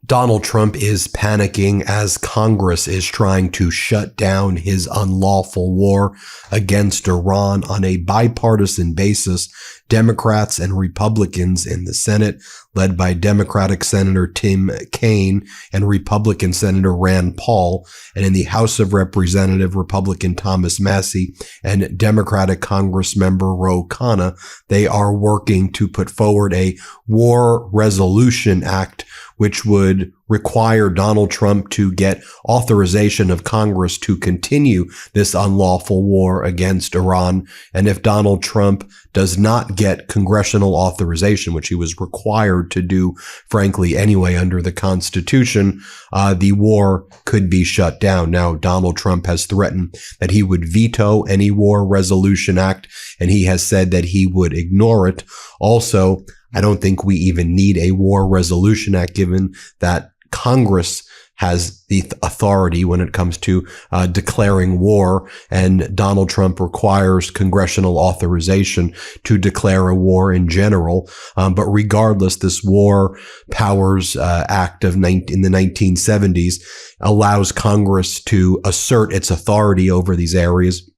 Donald Trump is panicking as Congress is trying to shut down his unlawful war against Iran on a bipartisan basis. Democrats and Republicans in the Senate, led by Democratic Senator Tim Kaine and Republican Senator Rand Paul, and in the House of Representatives, Republican Thomas Massie and Democratic Congressmember Ro Khanna, they are working to put forward a War Resolution Act, which would require Donald Trump to get authorization of Congress to continue this unlawful war against Iran. And if Donald Trump does not get congressional authorization, which he was required to do, frankly, anyway, under the Constitution, the war could be shut down. Now, Donald Trump has threatened that he would veto any War Resolution Act, and he has said that he would ignore it. Also, I don't think we even need a War Resolution Act, given that Congress has the authority when it comes to declaring war, and Donald Trump requires congressional authorization to declare a war in general. But regardless, this War Powers Act in the 1970s allows Congress to assert its authority over these areas.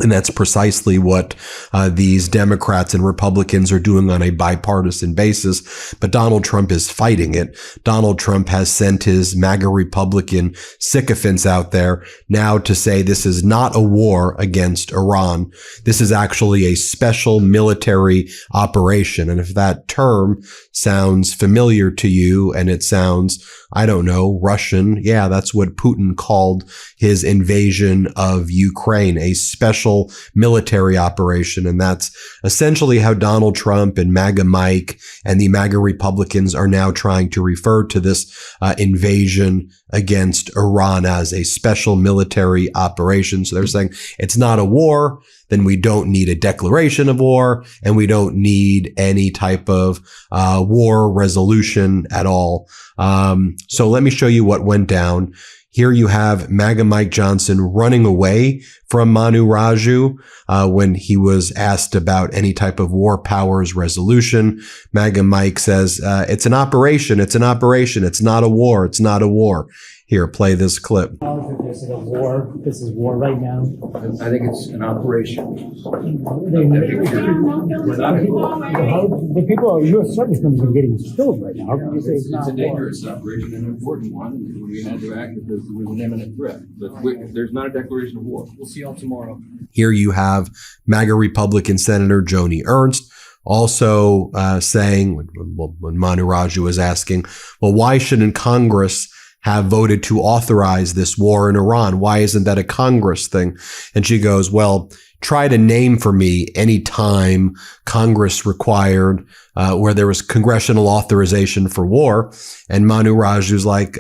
And that's precisely what these Democrats and Republicans are doing on a bipartisan basis. But Donald Trump is fighting it. Donald Trump has sent his MAGA Republican sycophants out there now to say this is not a war against Iran. This is actually a special military operation. And if that term sounds familiar to you and it sounds, I don't know, Russian, yeah, that's what Putin called his invasion of Ukraine, a special military operation. And that's essentially how Donald Trump and MAGA Mike and the MAGA Republicans are now trying to refer to this invasion against Iran as a special military operation. So they're saying it's not a war, then we don't need a declaration of war, and we don't need any type of war resolution at all. So let me show you what went down. Here you have MAGA Mike Johnson running away from Manu Raju when he was asked about any type of war powers resolution. MAGA Mike says, it's an operation. It's an operation. It's not a war. It's not a war. Here, play this clip. This is a war. This is war right now. I think it's an operation. The people, U.S. service members are getting killed right now. How can you say It's a dangerous operation and an important one. And we had to act because there was an imminent threat. But there's not a declaration of war. We'll see y'all tomorrow. Here you have MAGA Republican Senator Joni Ernst also saying, when Manu Raju was asking, well, why shouldn't Congress have voted to authorize this war in Iran? Why isn't that a Congress thing? And she goes, well, try to name for me any time Congress required where there was congressional authorization for war. And Manu Raju's like,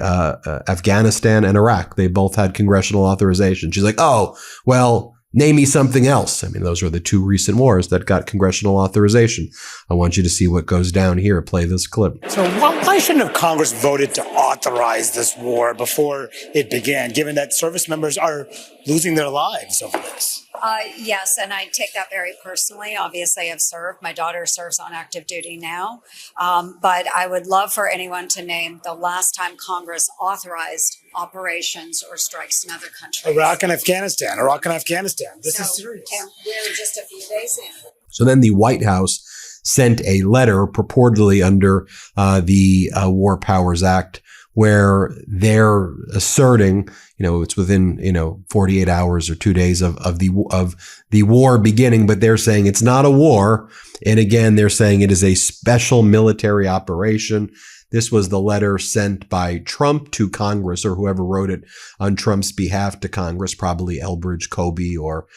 Afghanistan and Iraq. They both had congressional authorization. She's like, oh, well, name me something else. I mean, those are the two recent wars that got congressional authorization. I want you to see what goes down here. Play this clip. So why shouldn't have Congress voted to authorize this war before it began, given that service members are losing their lives over this? Yes, and I take that very personally. Obviously, I've served. My daughter serves on active duty now. But I would love for anyone to name the last time Congress authorized operations or strikes in other countries. Iraq and Afghanistan. This is serious. We're just a few days in. So then the White House sent a letter purportedly under the War Powers Act, where they're asserting, it's within, 48 hours or 2 days of the war beginning, but they're saying it's not a war. And again, they're saying it is a special military operation. This was the letter sent by Trump to Congress, or whoever wrote it on Trump's behalf to Congress, probably Elbridge Colby or,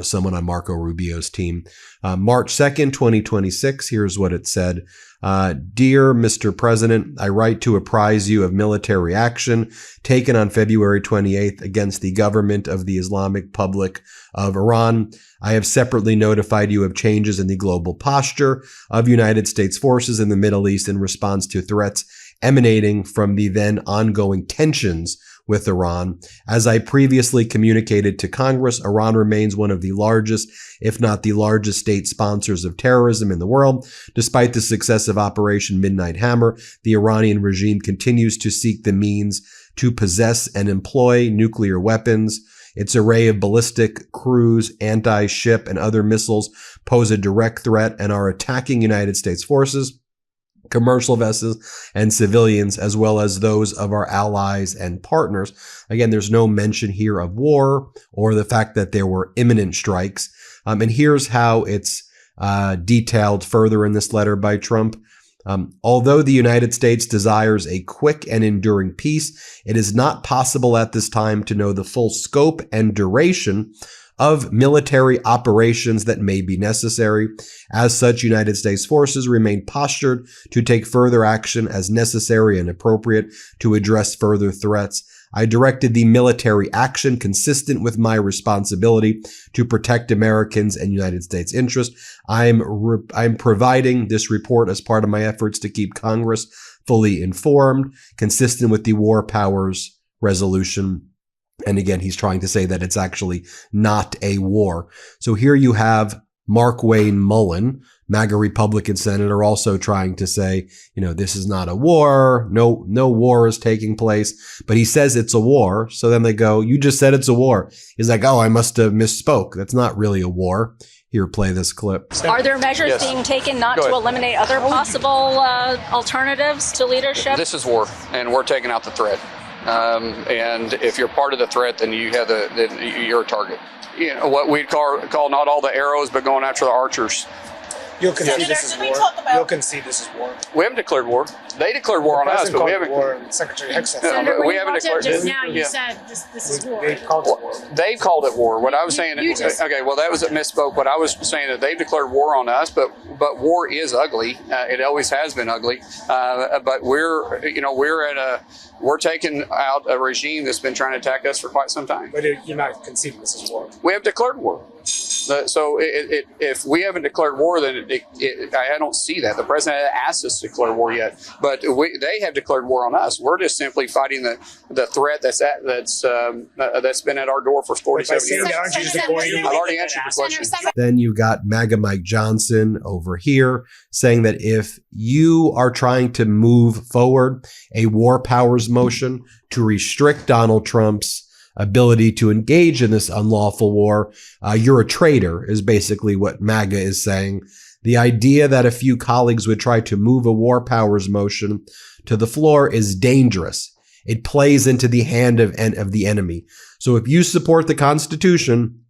someone on Marco Rubio's team. March 2nd, 2026. Here's what it said. Dear Mr. President, I write to apprise you of military action taken on February 28th against the government of the Islamic Republic of Iran. I have separately notified you of changes in the global posture of United States forces in the Middle East in response to threats emanating from the then ongoing tensions with Iran. As I previously communicated to Congress, Iran remains one of the largest, if not the largest, state sponsors of terrorism in the world. Despite the success of Operation Midnight Hammer, the Iranian regime continues to seek the means to possess and employ nuclear weapons. Its array of ballistic, cruise, anti-ship, and other missiles pose a direct threat and are attacking United States forces, commercial vessels, and civilians, as well as those of our allies and partners. Again, there's no mention here of war or the fact that there were imminent strikes. And here's how it's detailed further in this letter by Trump. Although the United States desires a quick and enduring peace, it is not possible at this time to know the full scope and duration of military operations that may be necessary. As such, United States forces remain postured to take further action as necessary and appropriate to address further threats. I directed the military action consistent with my responsibility to protect Americans and United States interests. I'm providing this report as part of my efforts to keep Congress fully informed, consistent with the War Powers Resolution. And again, he's trying to say that it's actually not a war. So here you have Mark Wayne Mullen, MAGA Republican senator, also trying to say, this is not a war. No war is taking place, but he says it's a war. So then they go, you just said it's a war. He's like, oh, I must have misspoke. That's not really a war. Here, play this clip. Are there measures being taken not to eliminate other possible alternatives to leadership? This is war, and we're taking out the threat. And if you're part of the threat, then you're a target. What we'd call not all the arrows, but going after the archers. You'll concede this is war. You'll concede this is war. We haven't declared war. They declared war on us, but we haven't. War. Secretary Hicks said Senator, we haven't declared. Just now, you said this is war. They've called it war. They've called it war. What I was saying. Okay, well, that was a misspoke. What I was saying that they've declared war on us, but war is ugly. It always has been ugly. But we're taking out a regime that's been trying to attack us for quite some time. But you're not conceding this is war. We have declared war. So if we haven't declared war, then I don't see that. The president hasn't asked us to declare war yet, but they have declared war on us. We're just simply fighting the threat that's been at our door for 47 years. I've already answered your question. Then you've got MAGA Mike Johnson over here saying that if you are trying to move forward a war powers motion to restrict Donald Trump's ability to engage in this unlawful war, you're a traitor, is basically what MAGA is saying. The idea that a few colleagues would try to move a war powers motion to the floor is dangerous. It plays into the hand of the enemy. So if you support the Constitution,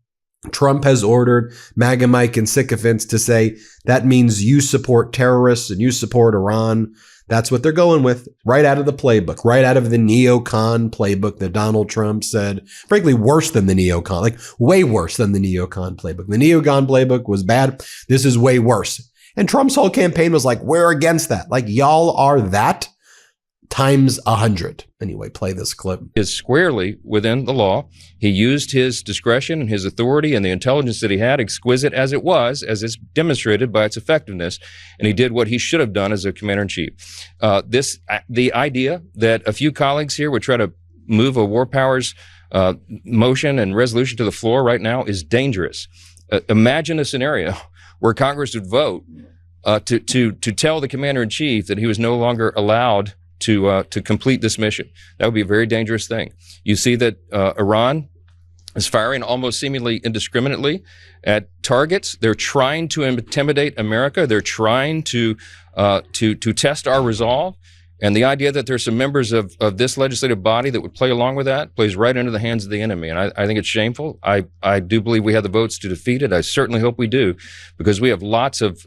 Trump has ordered MAGA Mike and sycophants to say that means you support terrorists and you support Iran. That's what they're going with, right out of the playbook, right out of the neocon playbook that Donald Trump said, frankly, worse than the neocon, like way worse than the neocon playbook. The neocon playbook was bad. This is way worse. And Trump's whole campaign was like, we're against that. Like, y'all are that times 100. Anyway, play this clip. Is squarely within the law. He used his discretion and his authority and the intelligence that he had, exquisite as it was, as is demonstrated by its effectiveness, and he did what he should have done as a commander-in-chief. The idea that a few colleagues here would try to move a war powers motion and resolution to the floor right now is dangerous. Imagine a scenario where Congress would vote to tell the commander-in-chief that he was no longer allowed to complete this mission. That would be a very dangerous thing. You see that Iran is firing almost seemingly indiscriminately at targets. They're trying to intimidate America. They're trying to test our resolve. And the idea that there's some members of this legislative body that would play along with that plays right into the hands of the enemy. And I think it's shameful. I do believe we have the votes to defeat it. I certainly hope we do, because we have lots of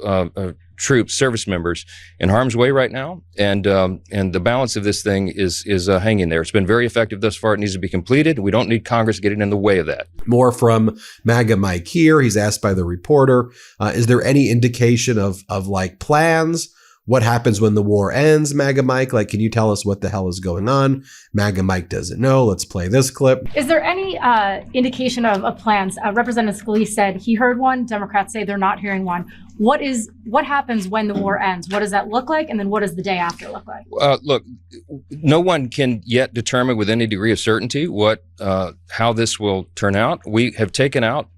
troops, service members in harm's way right now. And the balance of this thing is hanging there. It's been very effective thus far. It needs to be completed. We don't need Congress getting in the way of that. More from MAGA Mike here. He's asked by the reporter, is there any indication of like plans? What happens when the war ends, MAGA Mike? Like, can you tell us what the hell is going on? MAGA Mike doesn't know. Let's play this clip. Is there any indication of plans? Representative Scalise said he heard one. Democrats say they're not hearing one. What happens when the war ends? What does that look like? And then what does the day after look like? Look, no one can yet determine with any degree of certainty how this will turn out. We have taken out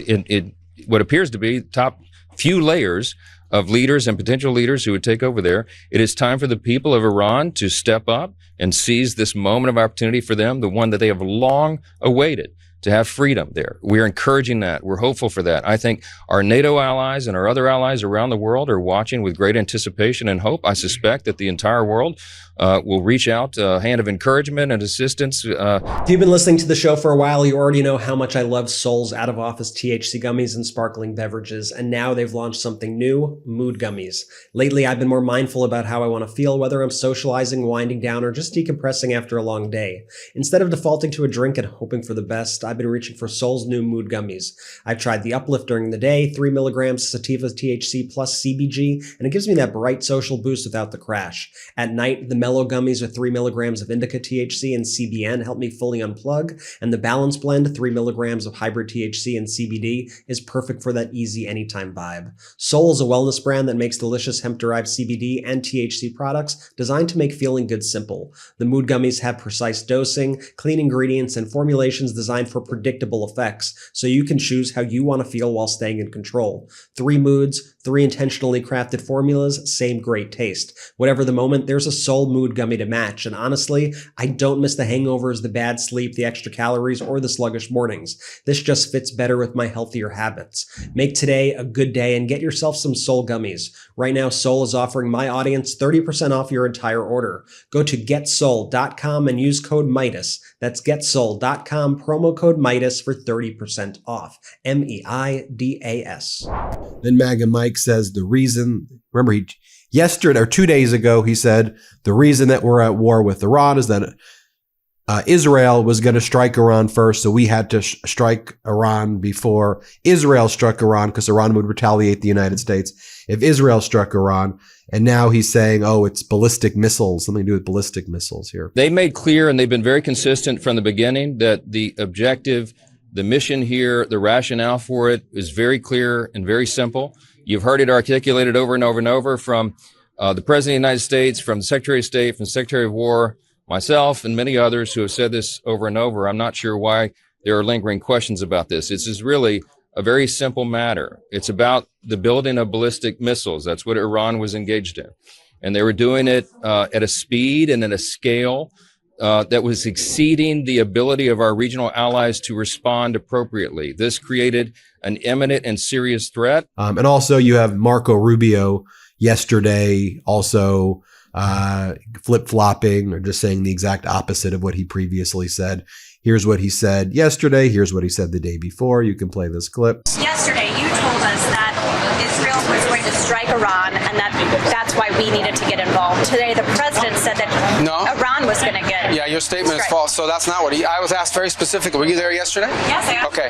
in what appears to be top few layers of leaders and potential leaders who would take over there. It is time for the people of Iran to step up and seize this moment of opportunity for them, the one that they have long awaited, to have freedom there. We're encouraging that. We're hopeful for that. I think our NATO allies and our other allies around the world are watching with great anticipation and hope. I suspect that the entire world will reach out a hand of encouragement and assistance. If you've been listening to the show for a while, you already know how much I love Sol's out-of-office THC gummies and sparkling beverages, and now they've launched something new, mood gummies. Lately, I've been more mindful about how I want to feel, whether I'm socializing, winding down, or just decompressing after a long day. Instead of defaulting to a drink and hoping for the best, I've been reaching for Sol's new mood gummies. I've tried the Uplift during the day, 3 milligrams sativa THC plus CBG, and it gives me that bright social boost without the crash. At night, the Mellow gummies with 3 milligrams of indica THC and CBN help me fully unplug, and the Balance Blend, 3 milligrams of hybrid THC and CBD, is perfect for that easy anytime vibe. Sol is a wellness brand that makes delicious hemp-derived CBD and THC products designed to make feeling good simple. The mood gummies have precise dosing, clean ingredients, and formulations designed for predictable effects, so you can choose how you want to feel while staying in control. 3 moods, 3 intentionally crafted formulas, same great taste. Whatever the moment, there's a Sol mood gummy to match, and honestly, I don't miss the hangovers, the bad sleep, the extra calories, or the sluggish mornings. This just fits better with my healthier habits. Make today a good day and get yourself some Sol gummies. Right now, Sol is offering my audience 30% off your entire order. Go to getsol.com and use code Meidas. That's getsol.com, promo code Meidas for 30% off. MEIDAS. Then MAGA Mike says the reason, remember, yesterday or 2 days ago, he said the reason that we're at war with Iran is that Israel was going to strike Iran first, so we had to strike Iran before Israel struck Iran because Iran would retaliate the United States if Israel struck Iran. And now he's saying, oh, it's ballistic missiles, something to do with ballistic missiles here. They made clear, and they've been very consistent from the beginning, that the objective, the mission here, the rationale for it is very clear and very simple. You've heard it articulated over and over and over from the President of the United States, from the Secretary of State, from the Secretary of War, myself, and many others who have said this over and over. I'm not sure why there are lingering questions about this. This is really a very simple matter. It's about the building of ballistic missiles. That's what Iran was engaged in. And they were doing it at a speed and at a scale that was exceeding the ability of our regional allies to respond appropriately. This created an imminent and serious threat. And also you have Marco Rubio yesterday also flip-flopping or just saying the exact opposite of what he previously said. Here's what he said yesterday. Here's what he said the day before. You can play this clip. Yesterday, you told us that Israel was going to strike Iran and that's why we needed to get involved. Today, the president said that Iran was going to get. Yeah, your statement is false. So that's not what I was asked very specifically. Were you there yesterday? Yes, I asked okay.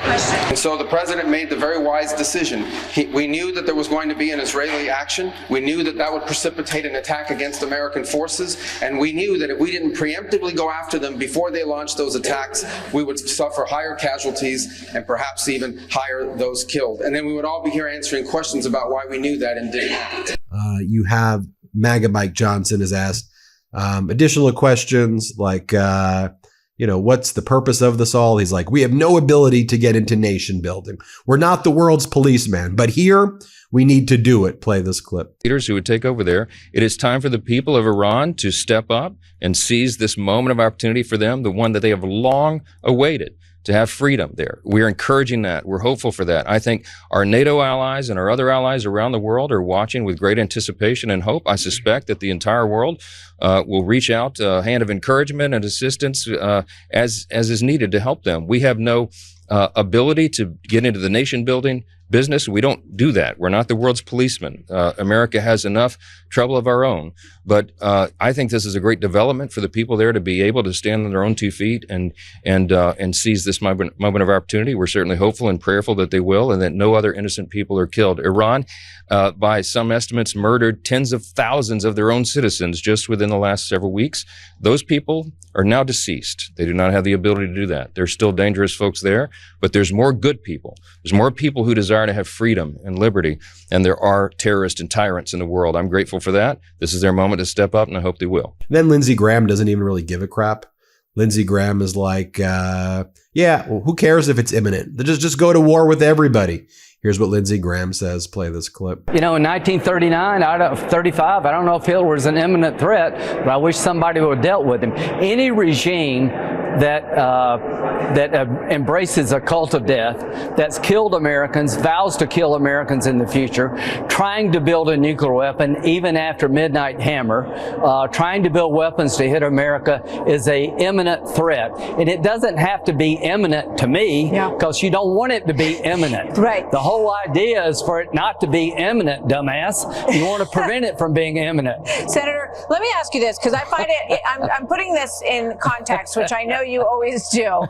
And so the president made the very wise decision. We knew that there was going to be an Israeli action. We knew that that would precipitate an attack against American forces. And we knew that if we didn't preemptively go after them before they launched those attacks, we would suffer higher casualties and perhaps even higher those killed. And then we would all be here answering questions about why we knew that and didn't act. You have MAGA Mike Johnson has asked additional questions like, what's the purpose of this all? He's like, we have no ability to get into nation building. We're not the world's policeman, but here we need to do it. Play this clip. Leaders who would take over there. It is time for the people of Iran to step up and seize this moment of opportunity for them, the one that they have long awaited, to have freedom there. We're encouraging that. We're hopeful for that. I think our NATO allies and our other allies around the world are watching with great anticipation and hope. I suspect that the entire world will reach out a hand of encouragement and assistance as is needed to help them. We have no ability to get into the nation building business. We don't do that. We're not the world's policeman. America has enough trouble of our own. But I think this is a great development for the people there to be able to stand on their own 2 feet and seize this moment of opportunity. We're certainly hopeful and prayerful that they will, and that no other innocent people are killed. Iran, by some estimates, murdered tens of thousands of their own citizens just within the last several weeks. Those people are now deceased. They do not have the ability to do that. There's still dangerous folks there, but there's more good people. There's more people who desire desire to have freedom and liberty. And there are terrorists and tyrants in the world. I'm grateful for that. This is their moment to step up, and I hope they will. Then Lindsey Graham doesn't even really give a crap. Lindsey Graham is like, yeah, well, who cares if it's imminent? Just go to war with everybody. Here's what Lindsey Graham says. Play this clip. You know, in 1939, out of 35, I don't know if Hitler was an imminent threat, but I wish somebody would have dealt with him. Any regime that embraces a cult of death, that's killed Americans, vows to kill Americans in the future, trying to build a nuclear weapon even after Midnight Hammer, trying to build weapons to hit America is a imminent threat. And it doesn't have to be imminent to me, because you don't want it to be imminent. Right. The whole idea is for it not to be imminent, dumbass. You want to prevent it from being imminent. Senator, let me ask you this, because I find I'm putting this in context, which I know you always do.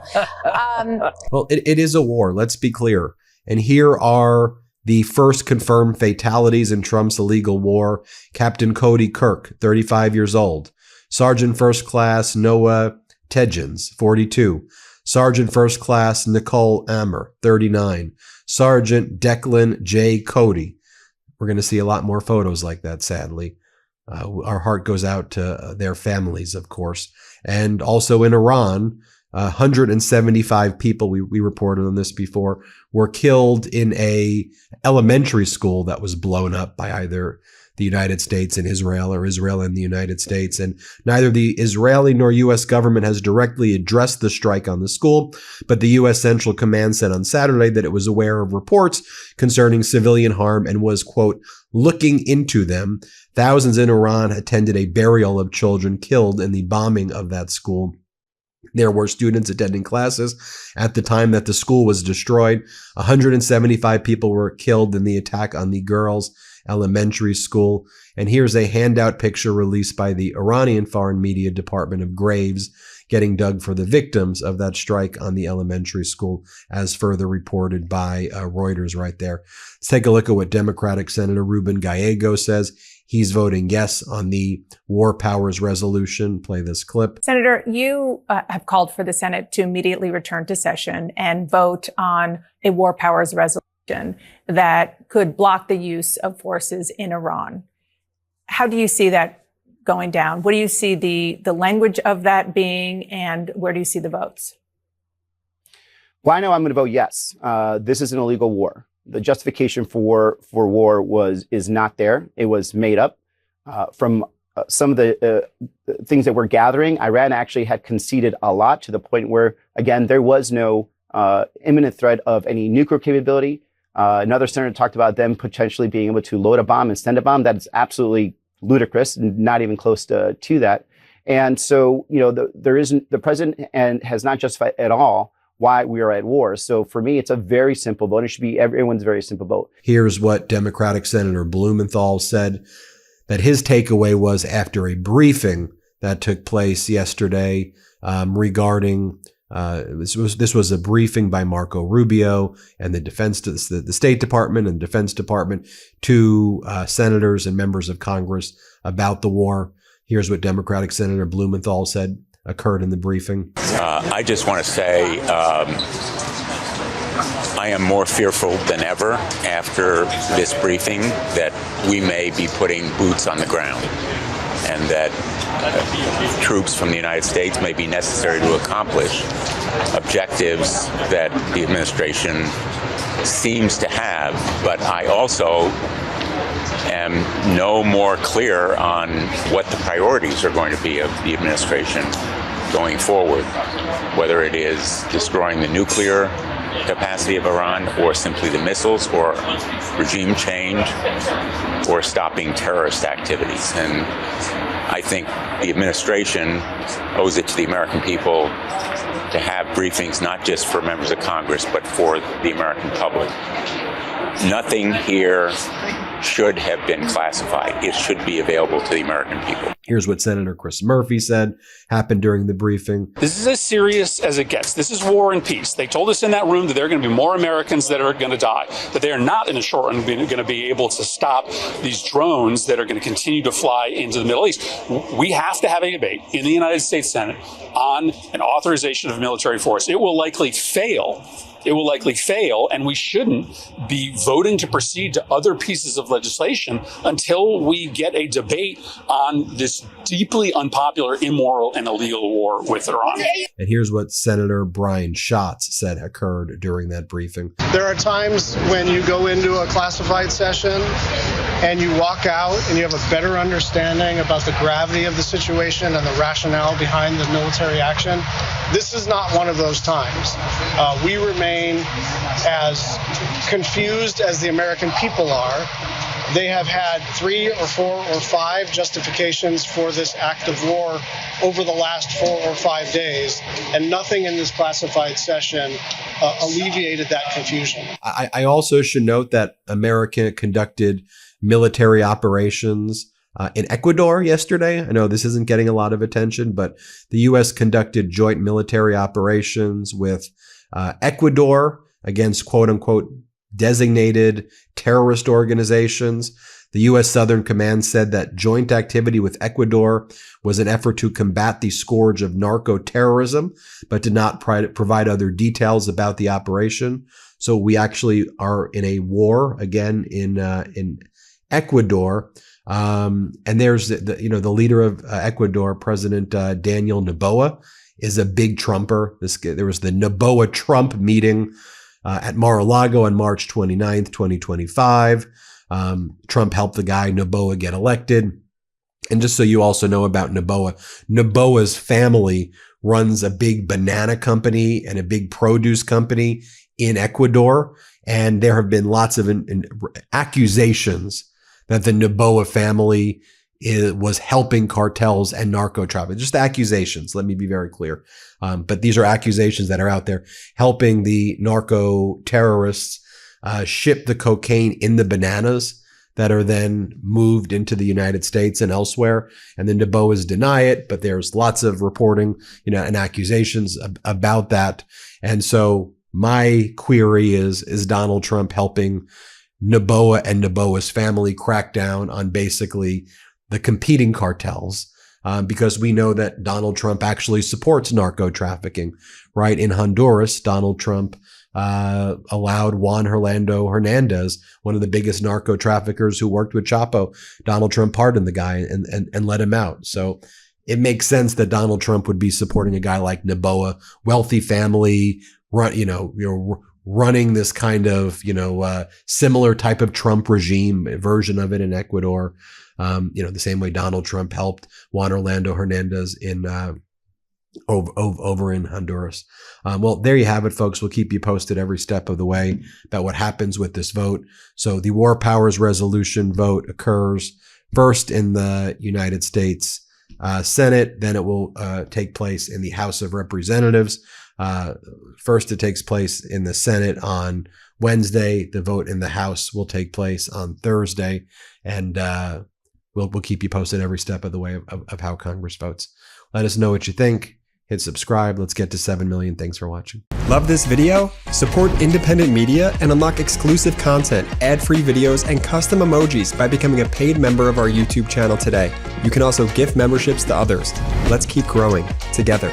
Well, it is a war. Let's be clear. And here are the first confirmed fatalities in Trump's illegal war. Captain Cody Kirk, 35 years old. Sergeant First Class Noah Tedgens, 42. Sergeant First Class Nicole Ammer, 39. Sergeant Declan J. Cody. We're going to see a lot more photos like that, sadly. Our heart goes out to their families, of course. And also in Iran, 175 people, we reported on this before, were killed in a elementary school that was blown up by either the United States and Israel or Israel and the United States. And neither the Israeli nor U.S. government has directly addressed the strike on the school, but the U.S. Central Command said on Saturday that it was aware of reports concerning civilian harm and was, quote, looking into them. Thousands in Iran attended a burial of children killed in the bombing of that school. There were students attending classes at the time that the school was destroyed. 175 people were killed in the attack on the girls' elementary school. And here's a handout picture released by the Iranian Foreign Media Department of graves getting dug for the victims of that strike on the elementary school, as further reported by Reuters right there. Let's take a look at what Democratic Senator Ruben Gallego says. He's voting yes on the War Powers Resolution. Play this clip. Senator, you have called for the Senate to immediately return to session and vote on a War Powers Resolution that could block the use of forces in Iran. How do you see that going down? What do you see the language of that being, and where do you see the votes? Well, I know I'm going to vote yes. This is an illegal war. The justification for war is not there. It was made up. From some of the things that we're gathering, Iran actually had conceded a lot, to the point where, again, there was no imminent threat of any nuclear capability. Another senator talked about them potentially being able to load a bomb and send a bomb. That is absolutely ludicrous, and not even close to that. And so, you know, the president has not justified at all why we are at war. So for me, it's a very simple vote. It should be everyone's very simple vote. Here's what Democratic Senator Blumenthal said, that his takeaway was after a briefing that took place yesterday regarding this was a briefing by Marco Rubio and the State Department and Defense Department to senators and members of Congress about the war. Here's what Democratic Senator Blumenthal said occurred in the briefing. I just want to say I am more fearful than ever after this briefing that we may be putting boots on the ground, and that troops from the United States may be necessary to accomplish objectives that the administration seems to have. But I also am no more clear on what the priorities are going to be of the administration going forward, whether it is destroying the nuclear capacity of Iran, or simply the missiles, or regime change, or stopping terrorist activities. And I think the administration owes it to the American people to have briefings not just for members of Congress, but for the American public. Nothing here should have been classified. It should be available to the American people. Here's what Senator Chris Murphy said happened during the briefing. This is as serious as it gets. This is war and peace. They told us in that room that there are going to be more Americans that are going to die, that they are not in the short run going to be able to stop these drones that are going to continue to fly into the Middle East. We have to have a debate in the United States Senate on an authorization of military force. It will likely fail. It will likely fail, and we shouldn't be voting to proceed to other pieces of legislation until we get a debate on this deeply unpopular, immoral, and illegal war with Iran. And here's what Senator Brian Schatz said occurred during that briefing. There are times when you go into a classified session and you walk out and you have a better understanding about the gravity of the situation and the rationale behind the military action. This is not one of those times. We remain as confused as the American people are. They have had 3 or 4 or 5 justifications for this act of war over the last 4 or 5 days, and nothing in this classified session alleviated that confusion. I also should note that America conducted military operations in Ecuador yesterday. I know this isn't getting a lot of attention, but the U.S. conducted joint military operations with Ecuador against quote unquote designated terrorist organizations. The U.S. Southern Command said that joint activity with Ecuador was an effort to combat the scourge of narco-terrorism, but did not provide other details about the operation. So we actually are in a war again in Ecuador. And there's the leader of Ecuador, President Daniel Noboa, is a big Trumper. There was the Noboa-Trump meeting at Mar-a-Lago on March 29th, 2025. Trump helped the guy Noboa get elected. And just so you also know about Noboa, Noboa's family runs a big banana company and a big produce company in Ecuador. And there have been lots of accusations that the Noboa family was helping cartels and narco trafficking. Just accusations. Let me be very clear. But these are accusations that are out there helping the narco terrorists ship the cocaine in the bananas that are then moved into the United States and elsewhere. And the Noboas deny it, but there's lots of reporting, and accusations about that. And so my query is Donald Trump helping Noboa and Noboa's family crack down on basically the competing cartels, because we know that Donald Trump actually supports narco trafficking, right? In Honduras, Donald Trump allowed Juan Orlando Hernandez, one of the biggest narco traffickers who worked with Chapo. Donald Trump pardoned the guy and let him out. So it makes sense that Donald Trump would be supporting a guy like Noboa, wealthy family, running this kind of, similar type of Trump regime version of it in Ecuador. The same way Donald Trump helped Juan Orlando Hernandez in over in Honduras. Well, there you have it, folks. We'll keep you posted every step of the way about what happens with this vote. So the War Powers Resolution vote occurs first in the United States Senate. Then it will take place in the House of Representatives. First, it takes place in the Senate on Wednesday. The vote in the House will take place on Thursday. And we'll keep you posted every step of the way of how Congress votes. Let us know what you think. Hit subscribe. Let's get to 7 million. Thanks for watching. Love this video? Support independent media and unlock exclusive content, ad-free videos, and custom emojis by becoming a paid member of our YouTube channel today. You can also gift memberships to others. Let's keep growing together.